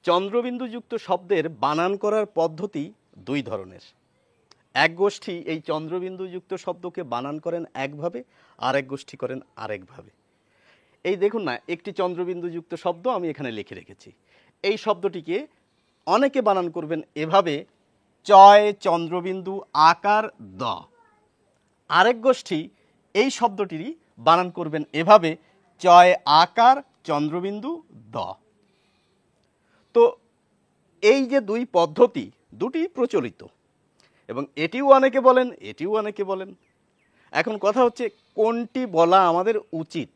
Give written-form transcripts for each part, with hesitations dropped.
চন্দ্রবিন্দুযুক্ত শব্দের বানান করার পদ্ধতি দুই ধরনের। এক গোষ্ঠী এই চন্দ্রবিন্দুযুক্ত শব্দকে বানান করেন একভাবে, আর এক গোষ্ঠী করেন আরেকভাবে। এই দেখুন না, একটি চন্দ্রবিন্দুযুক্ত শব্দ আমি এখানে লিখে রেখেছি। এই শব্দটিকে অনেকে বানান করবেন এভাবে, চয় চন্দ্রবিন্দু আকার দ। আরেক গোষ্ঠী এই শব্দটিরই বানান করবেন এভাবে, চয় আকার চন্দ্রবিন্দু দ। তো এই যে দুই পদ্ধতি, দুটি প্রচলিত এবং এটিও অনেকে বলেন, এটিও অনেকে বলেন। এখন কথা হচ্ছে কোনটি বলা আমাদের উচিত।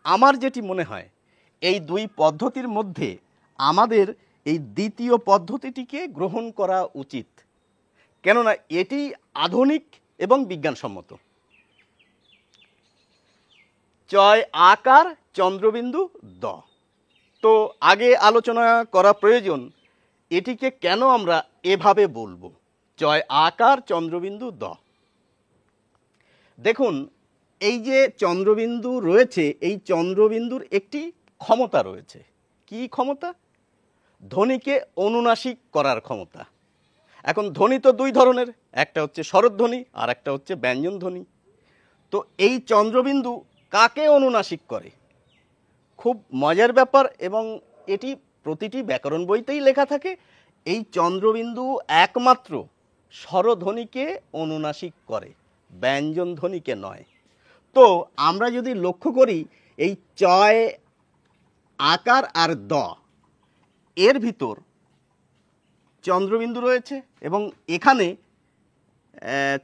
আমার যেটি মনে হয়, এই দুই পদ্ধতির মধ্যে আমাদের এই দ্বিতীয় পদ্ধতিটিকে গ্রহণ করা উচিত, কেননা এটি আধুনিক এবং বিজ্ঞানসম্মত। চয় আকার চন্দ্রবিন্দু দ। তো আগে আলোচনা করা প্রয়োজন, এটিকে কেন আমরা এভাবে বলবো, চয় আকার চন্দ্রবিন্দু দ। দেখুন, এই যে চন্দ্রবিন্দু রয়েছে, এই চন্দ্রবিন্দুর একটি ক্ষমতা রয়েছে। কি ক্ষমতা? ধ্বনিকে অনুনাসিক করার ক্ষমতা। এখন ধ্বনি তো দুই ধরনের, একটা হচ্ছে স্বরধ্বনি আর একটা হচ্ছে ব্যঞ্জন ধ্বনি। তো এই চন্দ্রবিন্দু কাকে অনুনাসিক করে? খুব মজার ব্যাপার, এবং এটি প্রতিটি ব্যাকরণ বইতেই লেখা থাকে। এই চন্দ্রবিন্দু একমাত্র স্বরধ্বনিকে অনুনাসিক করে, ব্যঞ্জন ধ্বনিকে নয়। তো আমরা যদি লক্ষ্য করি, এই চয় আকার আর দ এর ভিতর চন্দ্রবিন্দু রয়েছে, এবং এখানে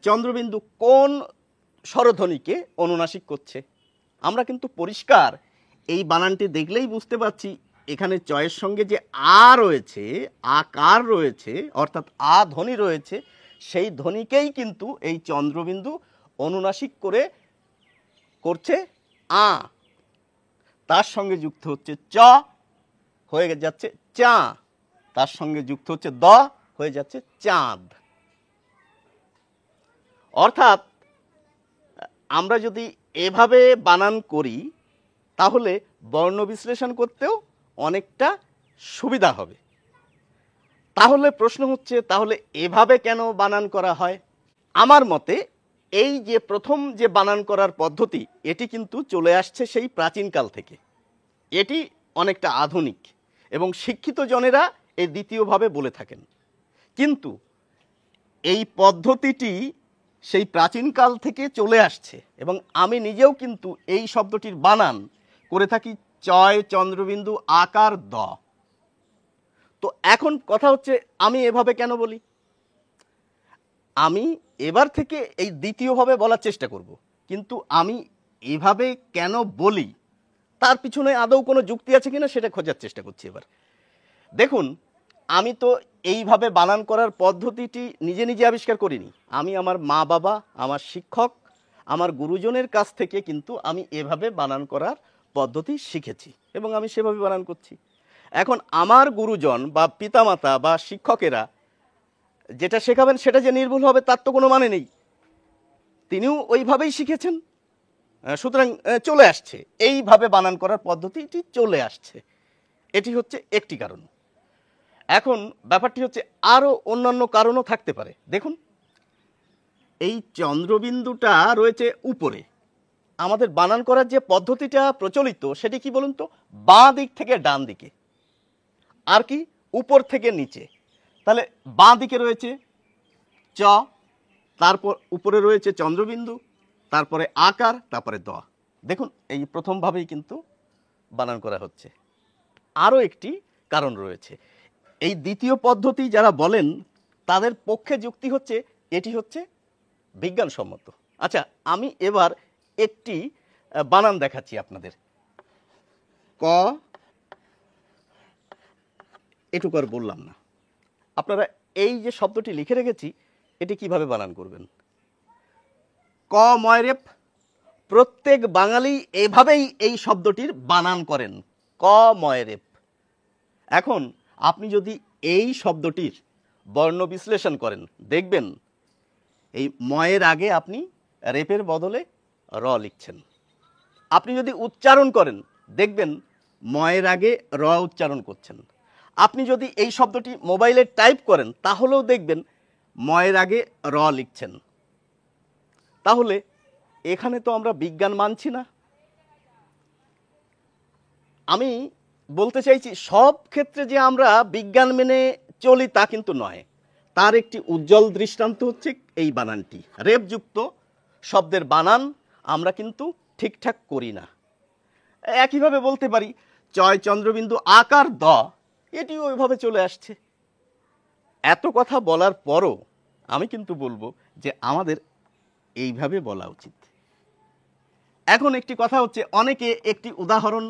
চন্দ্রবিন্দু কোন স্বরধ্বনিকে অনুনাসিক করছে? আমরা কিন্তু পরিষ্কার এই বানানটি দেখলেই বুঝতে পারছি, এখানে চয়ের সঙ্গে যে আ রয়েছে, আকার রয়েছে, অর্থাৎ আ ধ্বনি রয়েছে, সেই ধ্বনিকেই কিন্তু এই চন্দ্রবিন্দু অনুনাসিক করছে আ। তার সঙ্গে যুক্ত হচ্ছে চ, হয়ে যাচ্ছে চা। তার সঙ্গে যুক্ত হচ্ছে দ, হয়ে যাচ্ছে চাঁদ। অর্থাৎ আমরা যদি এভাবে বানান করি, তাহলে বর্ণ বিশ্লেষণ করতেও অনেকটা সুবিধা হবে। তাহলে প্রশ্ন হচ্ছে, তাহলে এভাবে কেন বানান করা হয়? আমার মতে এই যে প্রথম যে বানান করার পদ্ধতি, এটি কিন্তু চলে আসছে সেই প্রাচীনকাল থেকে। এটি অনেকটা আধুনিক এবং শিক্ষিত জনেরা এই দ্বিতীয়ভাবে বলে থাকেন। কিন্তু এই পদ্ধতিটি সেই প্রাচীনকাল থেকে চলে আসছে, এবং আমি নিজেও কিন্তু এই শব্দটির বানান করে থাকি চয় চন্দ্রবিন্দু আকার দ। তো এখন কথা হচ্ছে, আমি এভাবে কেন বলি? আমি এবার থেকে এই দ্বিতীয়ভাবে বলার চেষ্টা করব, কিন্তু আমি এভাবে কেন বলি তার পিছনে আদৌ কোনো যুক্তি আছে কিনা সেটা খোঁজার চেষ্টা করছি এবার। দেখুন, আমি তো এইভাবে বানান করার পদ্ধতিটি নিজে নিজে আবিষ্কার করিনি। আমি আমার মা বাবা, আমার শিক্ষক, আমার গুরুজনের কাছ থেকে কিন্তু আমি এভাবে বানান করার পদ্ধতি শিখেছি এবং আমি সেভাবে বানান করছি। এখন আমার গুরুজন বা পিতামাতা বা শিক্ষকেরা যেটা শেখাবেন সেটা যে নির্ভুল হবে তার তো কোনো মানে নেই। তিনিও ওইভাবেই শিখেছেন, সুতরাং চলে আসছে, এইভাবে বানান করার পদ্ধতিটি চলে আসছে। এটি হচ্ছে একটি কারণ। এখন ব্যাপারটি হচ্ছে আরও অন্যান্য কারণও থাকতে পারে। দেখুন, এই চন্দ্রবিন্দুটা রয়েছে উপরে। আমাদের বানান করার যে পদ্ধতিটা প্রচলিত সেটি কি বলুন তো? বাঁ দিক থেকে ডান দিকে, আর কি উপর থেকে নিচে। তাহলে বাঁ দিকে রয়েছে চ, তারপর উপরে রয়েছে চন্দ্রবিন্দু, তারপরে আকার, তারপরে দ। দেখুন, এই প্রথমভাবেই কিন্তু বানান করা হচ্ছে। আরও একটি কারণ রয়েছে। এই দ্বিতীয় পদ্ধতি যারা বলেন তাদের পক্ষে যুক্তি হচ্ছে এটি হচ্ছে বিজ্ঞানসম্মত। আচ্ছা, আমি এবার একটি বানান দেখাচ্ছি আপনাদের। ক, এটুকু আর বললাম না। আপনারা এই যে শব্দটি লিখে রেখেছি, এটি কিভাবে বানান করবেন? ক ময়রেপ। প্রত্যেক বাঙালি এভাবেই এই শব্দটির বানান করেন, ক ময়রেপ। এখন আপনি যদি এই শব্দটির বর্ণ বিশ্লেষণ করেন, দেখবেন এই ময়ের আগে আপনি রেপের বদলে র লিখছেন। আপনি যদি উচ্চারণ করেন, দেখবেন ময়ের আগে র উচ্চারণ করছেন। আপনি যদি এই শব্দটি মোবাইলে টাইপ করেন তাহলেও দেখবেন ময়ের আগে র লিখছেন। তাহলে এখানে তো আমরা বিজ্ঞান মানছি না। আমি বলতে চাইছি সব ক্ষেত্রে যে আমরা বিজ্ঞান মেনে চলি তা কিন্তু নয়। তার একটি উজ্জ্বল দৃষ্টান্ত হচ্ছে এই বানানটি। রেফযুক্ত শব্দের বানান আমরা কিন্তু ঠিকঠাক করি না। একইভাবে বলতে পারি চয় চন্দ্রবিন্দু আকার দ, এটিও ওইভাবে চলে আসছে। এত কথা বলার পরও আমি কিন্তু বলবো যে আমাদের এইভাবে বলা উচিত। এখন একটি কথা হচ্ছে, অনেকে একটি উদাহরণ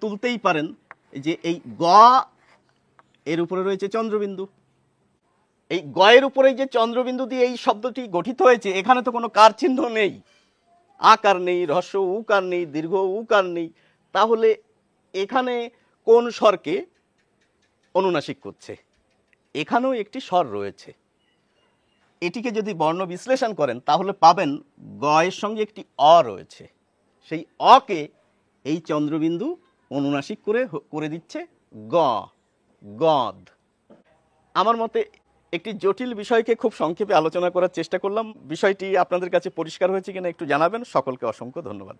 তুলতেই পারেন যে এই গ এর উপরে রয়েছে চন্দ্রবিন্দু, এই গ এর উপরে যে চন্দ্রবিন্দু দিয়ে এই শব্দটি গঠিত হয়েছে, এখানে তো কোনো কার চিহ্ন নেই, আকার নেই, হ্রস্ব উকার নেই, দীর্ঘ উকার নেই। তাহলে এখানে কোন স্বরকে অনুনাসিক করছে? এখানেও একটি স্বর রয়েছে। এটিকে যদি বর্ণ বিশ্লেষণ করেন তাহলে পাবেন গ এর সঙ্গে একটি অ রয়েছে। সেই অকে এই চন্দ্রবিন্দু অনুনাসিক করে দিচ্ছে গ, গদ। আমার মতে একটি জটিল বিষয়কে খুব সংক্ষেপে আলোচনা করার চেষ্টা করলাম। বিষয়টি আপনাদের কাছে পরিষ্কার হয়েছে কিনা একটু জানাবেন। সকলকে অসংখ্য ধন্যবাদ।